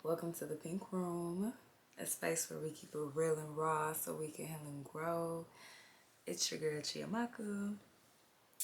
Welcome to the Pink Room, a space where we keep it real and raw so we can heal and grow. It's your girl Chiamaka, and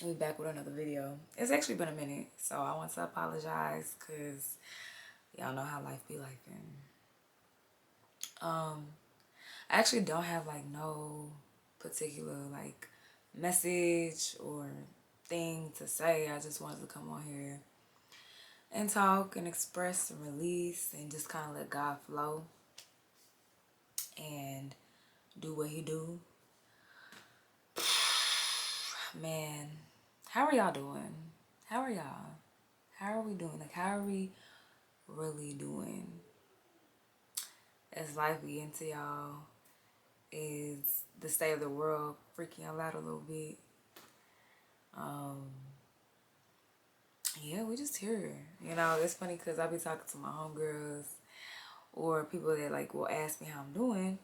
we back with another video. It's actually been a minute, so I want to apologize because y'all know how life be like. I actually don't have like no particular like message or thing to say. I just wanted to come on here and talk and express and release and just kind of let God flow and do what he do. Man, how are y'all doing? How are y'all? How are we doing? Like, how are we really doing? As life be into y'all, is the state of the world freaking y'all out a little bit? Yeah, we just here. You know, it's funny because I be talking to my homegirls or people that like will ask me how I'm doing,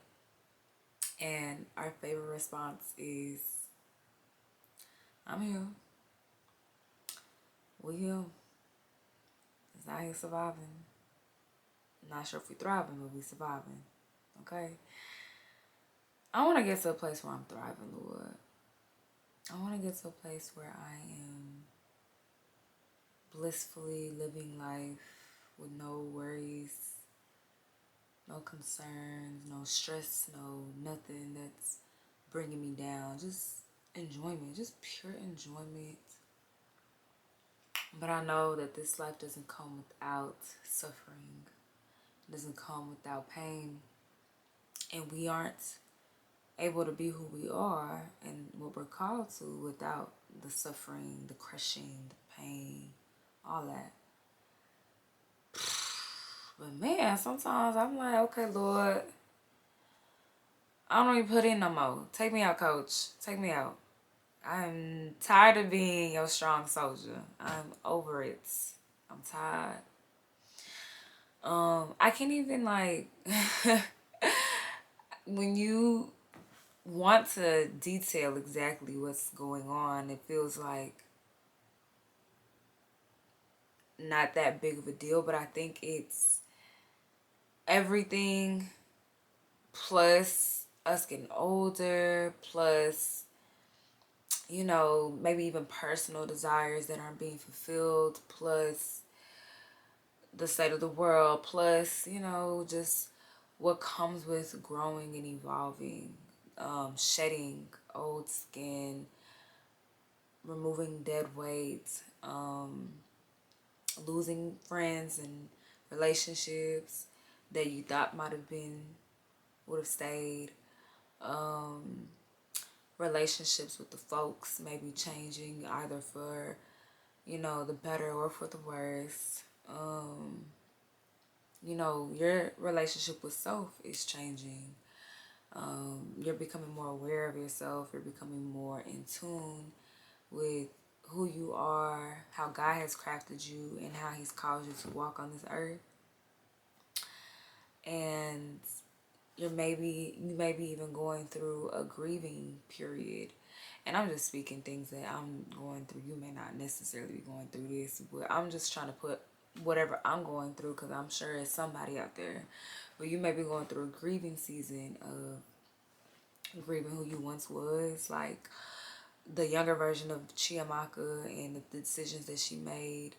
and our favorite response is, "I'm here. We here. It's out here surviving. Not sure if we thriving, but we surviving. Okay." I want to get to a place where I'm thriving, Lord. I want to get to a place where I am blissfully living life with no worries, no concerns, no stress, no nothing that's bringing me down. Just enjoyment, just pure enjoyment. But I know that this life doesn't come without suffering, it doesn't come without pain. And we aren't able to be who we are and what we're called to without the suffering, the crushing, the pain, all that. But man, sometimes I'm like, okay, Lord, I don't even put in no more. Take me out, coach. Take me out. I'm tired of being your strong soldier. I'm over it. I'm tired. I can't even like when you want to detail exactly what's going on, it feels like not that big of a deal, but I think it's everything plus us getting older, plus, you know, maybe even personal desires that aren't being fulfilled, plus the state of the world, plus, you know, just what comes with growing and evolving, shedding old skin, removing dead weight, losing friends and relationships that you thought would have stayed, relationships with the folks maybe changing either for, you know, the better or for the worse. You know, your relationship with self is changing. You're becoming more aware of yourself. You're becoming more in tune with who you are, how God has crafted you, and how he's caused you to walk on this earth. And you may be even going through a grieving period. And I'm just speaking things that I'm going through. You may not necessarily be going through this, but I'm just trying to put whatever I'm going through, because I'm sure it's somebody out there. But you may be going through a grieving season of grieving who you once was, like the younger version of Chiamaka and the decisions that she made,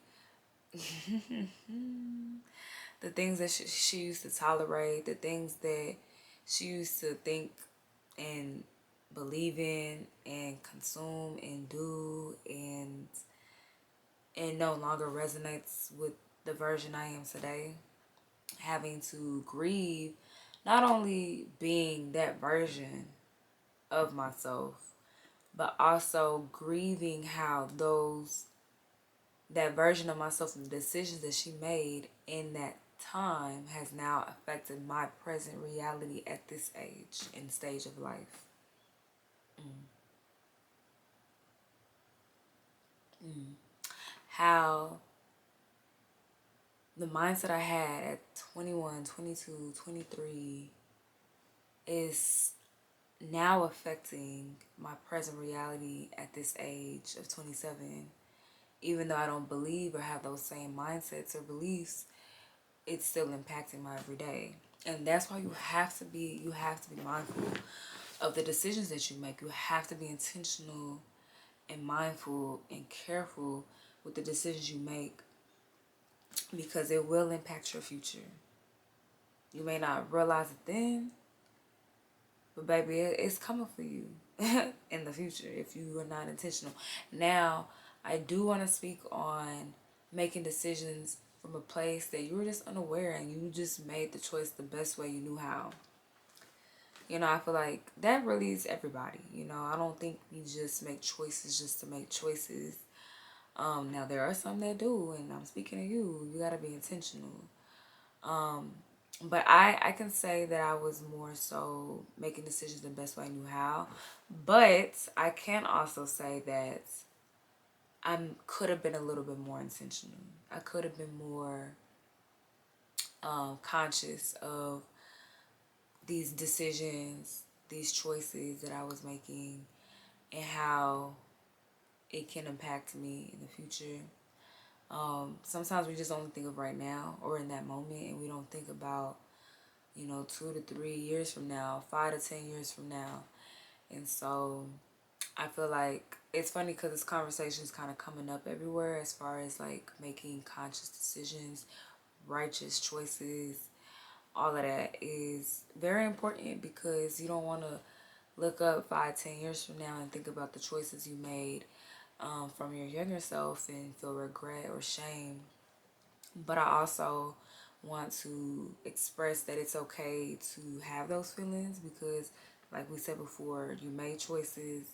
the things that she used to tolerate, the things that she used to think and believe in and consume and do, and no longer resonates with the version I am today. Having to grieve not only being that version of myself, but also grieving how that version of myself and the decisions that she made in that time has now affected my present reality at this age and stage of life. How the mindset I had at 21, 22, 23 is now affecting my present reality at this age of 27. Even though I don't believe or have those same mindsets or beliefs, it's still impacting my everyday. And that's why you have to be mindful of the decisions that you make. You have to be intentional and mindful and careful with the decisions you make, because it will impact your future. You may not realize it then, but baby, it's coming for you in the future if you are not intentional. Now, I do want to speak on making decisions from a place that you were just unaware and you just made the choice the best way you knew how. You know, I feel like that really is everybody. You know, I don't think we just make choices just to make choices. Now there are some that do, and I'm speaking to you. You gotta be intentional. But I can say that I was more so making decisions the best way I knew how. But I can also say that I could have been a little bit more intentional. I could have been more conscious of these decisions, these choices that I was making, and how it can impact me in the future. Sometimes we just only think of right now or in that moment, and we don't think about, 2 to 3 years from now, 5 to 10 years from now. And so I feel like it's funny because this conversation is kind of coming up everywhere as far as like making conscious decisions, righteous choices. All of that is very important because you don't want to look up 5, 10 years from now and think about the choices you made from your younger self and feel regret or shame. But I also want to express that it's okay to have those feelings because, like we said before, you made choices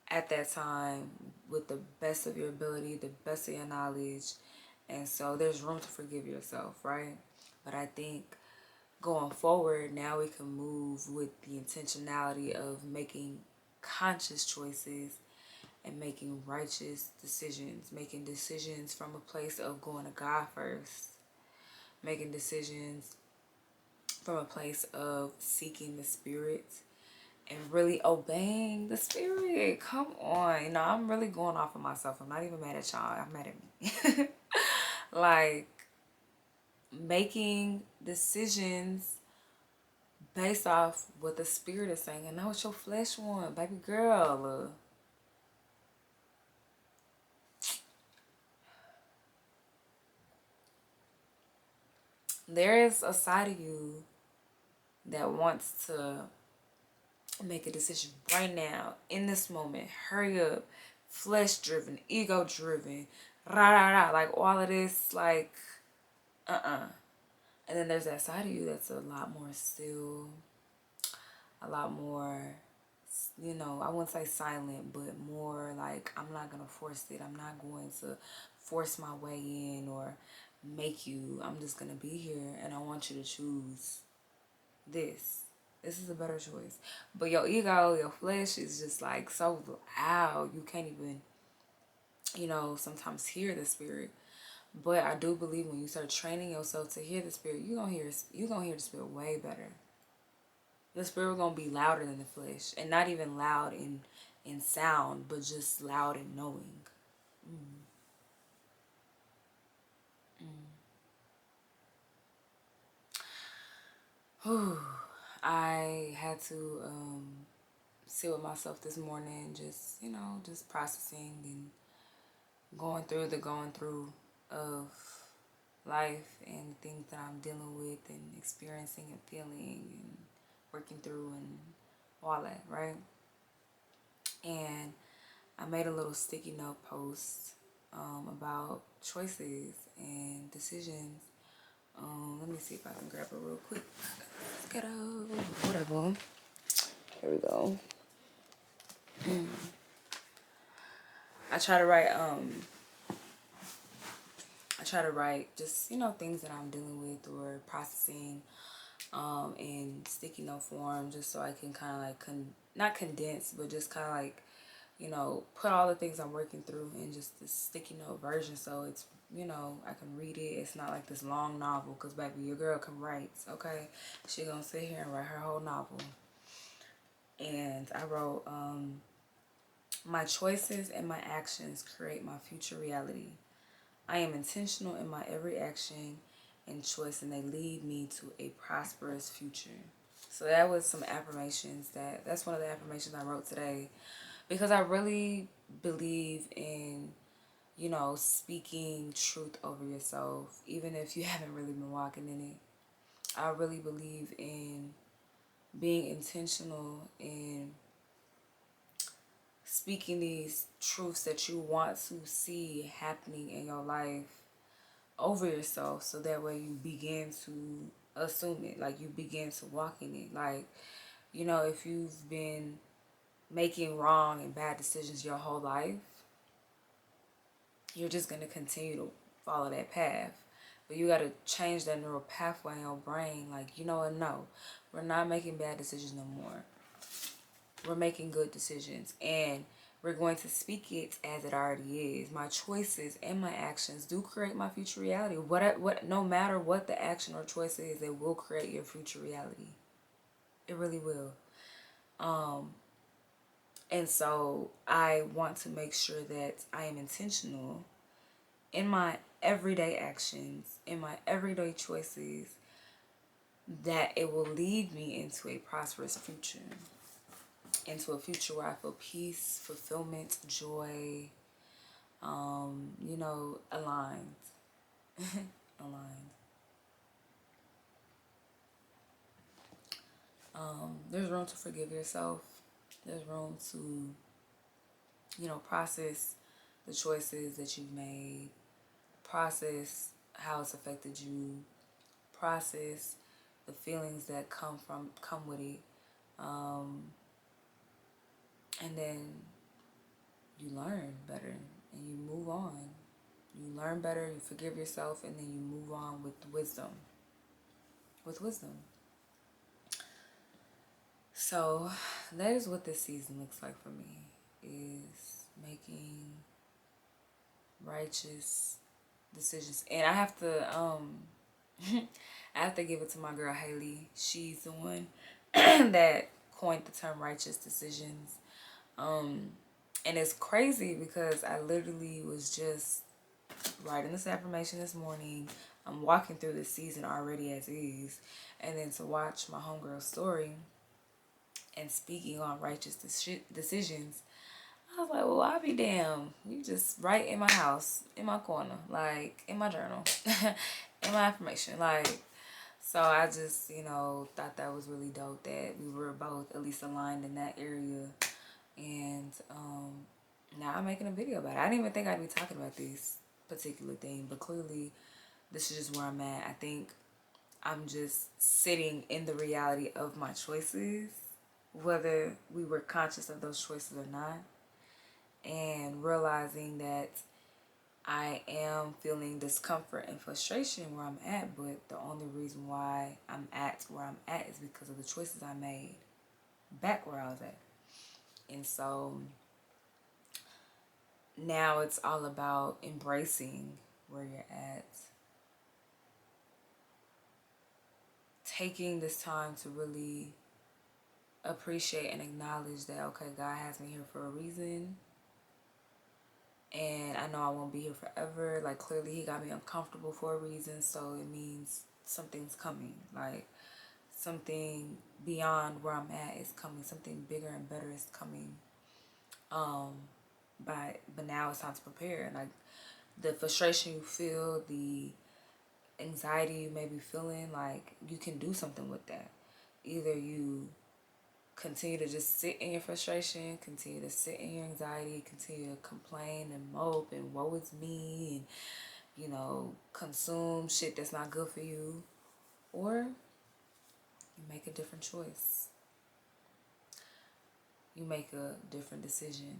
at that time with the best of your ability, the best of your knowledge. And so there's room to forgive yourself, right? But I think going forward, now we can move with the intentionality of making conscious choices and making righteous decisions, making decisions from a place of going to God first, making decisions from a place of seeking the Spirit and really obeying the Spirit. Come on. I'm really going off of myself. I'm not even mad at y'all. I'm mad at me. Like, making decisions based off what the Spirit is saying and not what your flesh wants, baby girl. There is a side of you that wants to make a decision right now, in this moment. Hurry up. Flesh driven, ego driven, rah rah rah, like all of this, like, And then there's that side of you that's a lot more still, a lot more, I wouldn't say silent, but more like, I'm not going to force it. I'm not going to force my way in or make you. I'm just going to be here and I want you to choose this. This is a better choice. But your ego, your flesh is just like so loud. You can't even, sometimes hear the Spirit. But I do believe when you start training yourself to hear the Spirit, you're gonna hear the Spirit way better. The Spirit gonna be louder than the flesh, and not even loud in sound, but just loud in knowing. Whew. I had to sit with myself this morning, just processing and going through of life and things that I'm dealing with and experiencing and feeling and working through and all that, right? And I made a little sticky note post about choices and decisions. Let me see if I can grab it real quick. Let's get out. Whatever. Here we go. I try to write just, things that I'm dealing with or processing in sticky note form, just so I can kind of like not condense, but just kind of like, put all the things I'm working through in just the sticky note version, so it's, I can read it. It's not like this long novel, because baby, your girl can write, okay? She gonna sit here and write her whole novel. And I wrote, my choices and my actions create my future reality. I am intentional in my every action, and choice, and they lead me to a prosperous future. So that was some affirmations. That's one of the affirmations I wrote today, because I really believe in, speaking truth over yourself, even if you haven't really been walking in it. I really believe in being intentional in speaking these truths that you want to see happening in your life over yourself, so that way you begin to assume it, like you begin to walk in it. Like, if you've been making wrong and bad decisions your whole life, you're just going to continue to follow that path. But you got to change that neural pathway in your brain. Like, you know what? No, we're not making bad decisions no more. We're making good decisions. And we're going to speak it as it already is. My choices and my actions do create my future reality. No matter what the action or choice is, it will create your future reality. It really will. And so I want to make sure that I am intentional in my everyday actions, in my everyday choices, that it will lead me into a prosperous future, into a future where I feel peace, fulfillment, joy, aligned. Aligned. There's room to forgive yourself. There's room to, process the choices that you've made, process how it's affected you, process the feelings that come with it, and then you learn better and you move on. You learn better, you forgive yourself, and then you move on with wisdom. With wisdom. So that is what this season looks like for me, is making righteous decisions. And I have to I have to give it to my girl Haley. She's the one that coined the term righteous decisions. And it's crazy because I literally was just writing this affirmation this morning. I'm walking through this season already as is. And then to watch my homegirl's story and speaking on righteous decisions, I was like, well, I'll be damned. You just right in my house, in my corner, like in my journal, in my affirmation. Like, so I just, thought that was really dope that we were both at least aligned in that area. And now I'm making a video about it. I didn't even think I'd be talking about this particular thing, but clearly this is just where I'm at. I think I'm just sitting in the reality of my choices, whether we were conscious of those choices or not, and realizing that I am feeling discomfort and frustration where I'm at, but the only reason why I'm at where I'm at is because of the choices I made back where I was at. And so now it's all about embracing where you're at, taking this time to really appreciate and acknowledge that, okay, God has me here for a reason, and I know I won't be here forever. Like, clearly he got me uncomfortable for a reason, so it means something's coming. Like, something beyond where I'm at is coming. Something bigger and better is coming. But now it's time to prepare. Like, the frustration you feel, the anxiety you may be feeling, like, you can do something with that. Either you continue to just sit in your frustration, continue to sit in your anxiety, continue to complain and mope and woe is me, and consume shit that's not good for you, or you make a different choice. You make a different decision.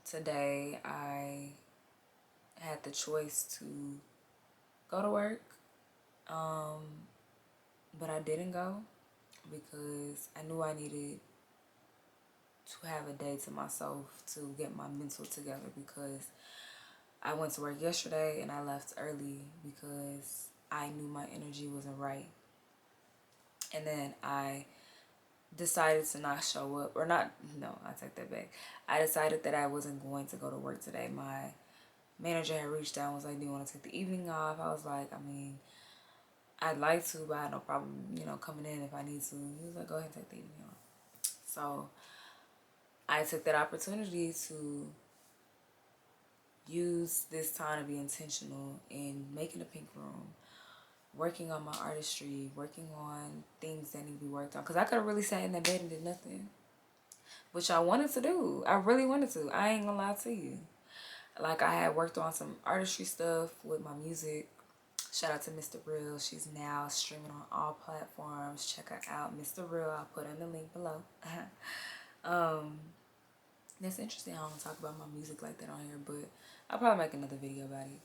Today I had the choice to go to work, but I didn't go because I knew I needed to have a day to myself to get my mental together, because I went to work yesterday and I left early because I knew my energy wasn't right. And then I decided to not show up, or not, no, I take that back. I decided that I wasn't going to go to work today. My manager had reached out and was like, do you want to take the evening off? I was like, I mean, I'd like to, but I had no problem, coming in if I need to. He was like, go ahead and take the evening off. So I took that opportunity to use this time to be intentional in making a pink room, working on my artistry, working on things that need to be worked on. Because I could have really sat in that bed and did nothing, which I wanted to do. I really wanted to. I ain't gonna lie to you. Like, I had worked on some artistry stuff with my music. Shout out to Mr. Real. She's now streaming on all platforms. Check her out, Mr. Real. I'll put in the link below. That's interesting. I don't talk about my music like that on here, but I'll probably make another video about it.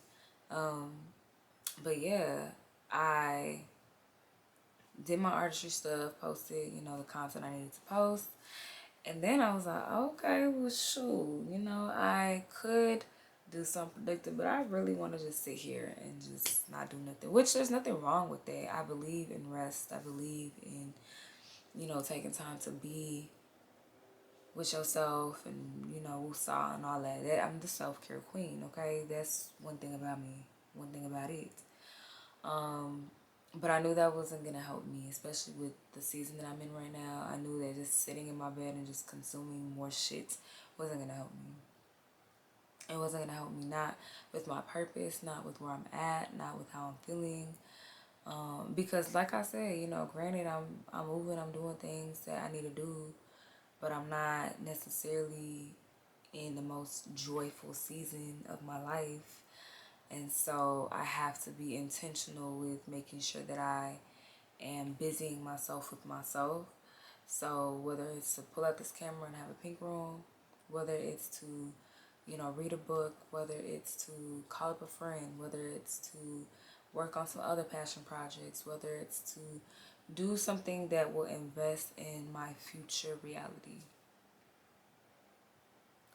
But yeah, I did my artistry stuff, posted, the content I needed to post. And then I was like, okay, well, shoot, I could do something predictive, but I really want to just sit here and just not do nothing, which there's nothing wrong with that. I believe in rest. I believe in, taking time to be with yourself and, woosah and all that. I'm the self-care queen, okay? That's one thing about me, one thing about it. But I knew that wasn't going to help me, especially with the season that I'm in right now. I knew that just sitting in my bed and just consuming more shit wasn't going to help me. It wasn't going to help me, not with my purpose, not with where I'm at, not with how I'm feeling. Because like I said, granted, I'm moving, I'm doing things that I need to do, but I'm not necessarily in the most joyful season of my life. And so I have to be intentional with making sure that I am busying myself with myself. So whether it's to pull out this camera and have a pink room, whether it's to, read a book, whether it's to call up a friend, whether it's to work on some other passion projects, whether it's to do something that will invest in my future reality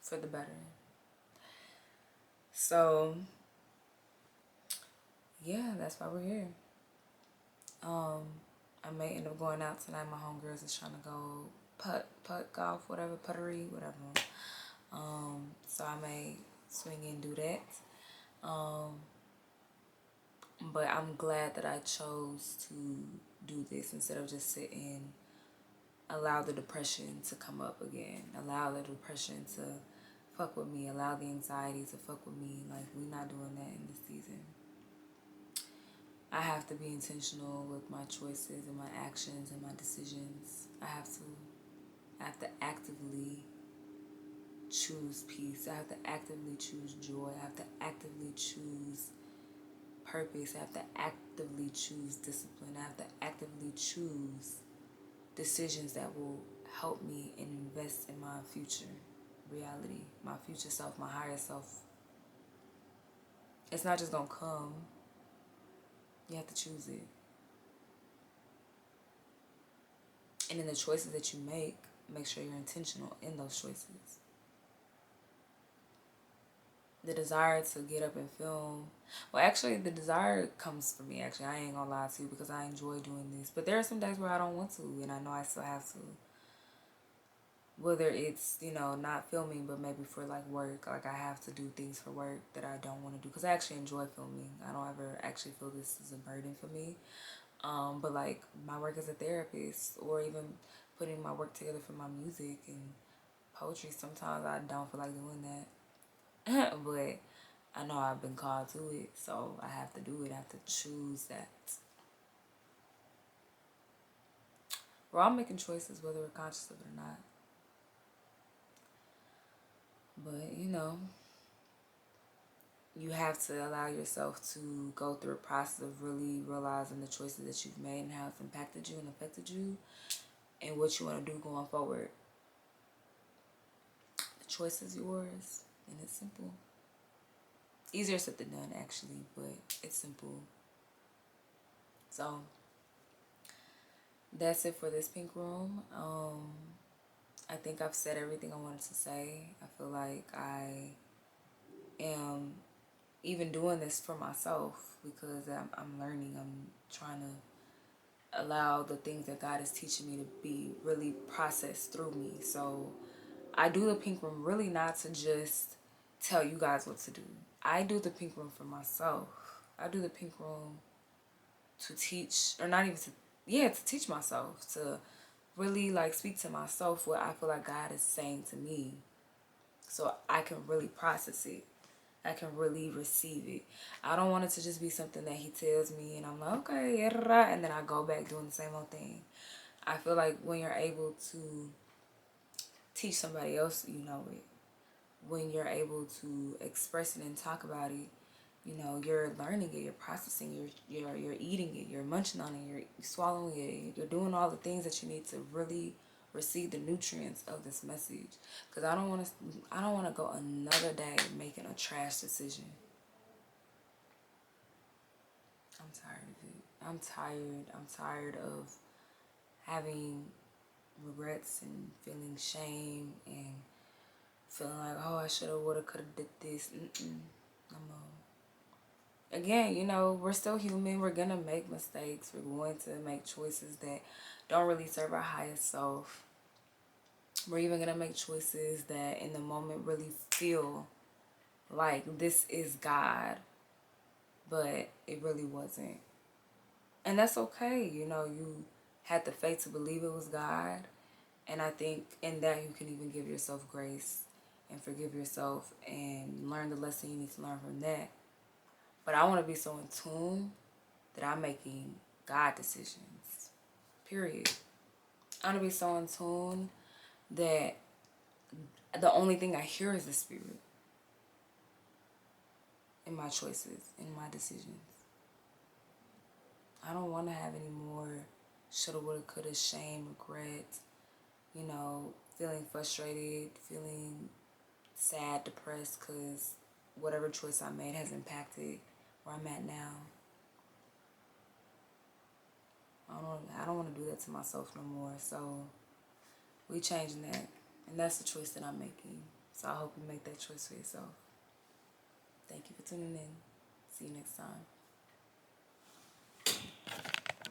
for the better. So yeah, that's why we're here. I may end up going out tonight. My homegirls is trying to go putt golf, whatever, puttery, whatever. So I may swing and do that. But I'm glad that I chose to do this instead of just sit and allow the depression to come up again. Allow the depression to fuck with me. Allow the anxiety to fuck with me. Like, we're not doing that in this season. I have to be intentional with my choices and my actions and my decisions. I have to actively choose peace. I have to actively choose joy. I have to actively choose purpose. I have to actively choose discipline. I have to actively choose decisions that will help me invest in my future reality, my future self, my higher self. It's not just gonna come. You have to choose it. And in the choices that you make sure you're intentional in those choices. The desire to get up and film. Well, actually, the desire comes from me, actually. I ain't gonna lie to you, because I enjoy doing this. But there are some days where I don't want to, and I know I still have to. Whether it's, not filming, but maybe for, like, work. Like, I have to do things for work that I don't want to do. Because I actually enjoy filming. I don't ever actually feel this is a burden for me. But, like, my work as a therapist, or even putting my work together for my music and poetry, sometimes I don't feel like doing that. But I know I've been called to it, so I have to do it. I have to choose that. We're all making choices, whether we're conscious of it or not. But, you have to allow yourself to go through a process of really realizing the choices that you've made and how it's impacted you and affected you and what you want to do going forward. The choice is yours, and it's simple. Easier said than done, actually, but it's simple. So that's it for this pink room. I think I've said everything I wanted to say. I feel like I am even doing this for myself because I'm learning. I'm trying to allow the things that God is teaching me to be really processed through me. So I do the pink room really not to just tell you guys what to do. I do the pink room for myself. I do the pink room to teach, or not even to, yeah, to teach myself, to really like speak to myself what I feel like God is saying to me, so I can really process it. I can really receive it. I don't want it to just be something that he tells me and I'm like, okay, and then I go back doing the same old thing. I feel like when you're able to teach somebody else, you know it. When you're able to express it and talk about it, you know, you're learning it, you're processing, you're eating it, you're munching on it, you're swallowing it, you're doing all the things that you need to really receive the nutrients of this message. Because I don't want to go another day making a trash decision. I'm tired of it. I'm tired. I'm tired of having regrets and feeling shame and feeling like, oh, I should have, would have, could have did this. No more. Again, you know, we're still human. We're going to make mistakes. We're going to make choices that don't really serve our highest self. We're even going to make choices that in the moment really feel like this is God, but it really wasn't. And that's okay. You know, you had the faith to believe it was God. And I think in that you can even give yourself grace and forgive yourself and learn the lesson you need to learn from that. But I want to be so in tune that I'm making God decisions. Period. I want to be so in tune that the only thing I hear is the Spirit in my choices, in my decisions. I don't want to have any more shoulda, woulda, coulda, shame, regret, you know, feeling frustrated, feeling sad, depressed because whatever choice I made has impacted where I'm at now. I don't want to do that to myself no more. So we changing that. And that's the choice that I'm making. So I hope you make that choice for yourself. Thank you for tuning in. See you next time.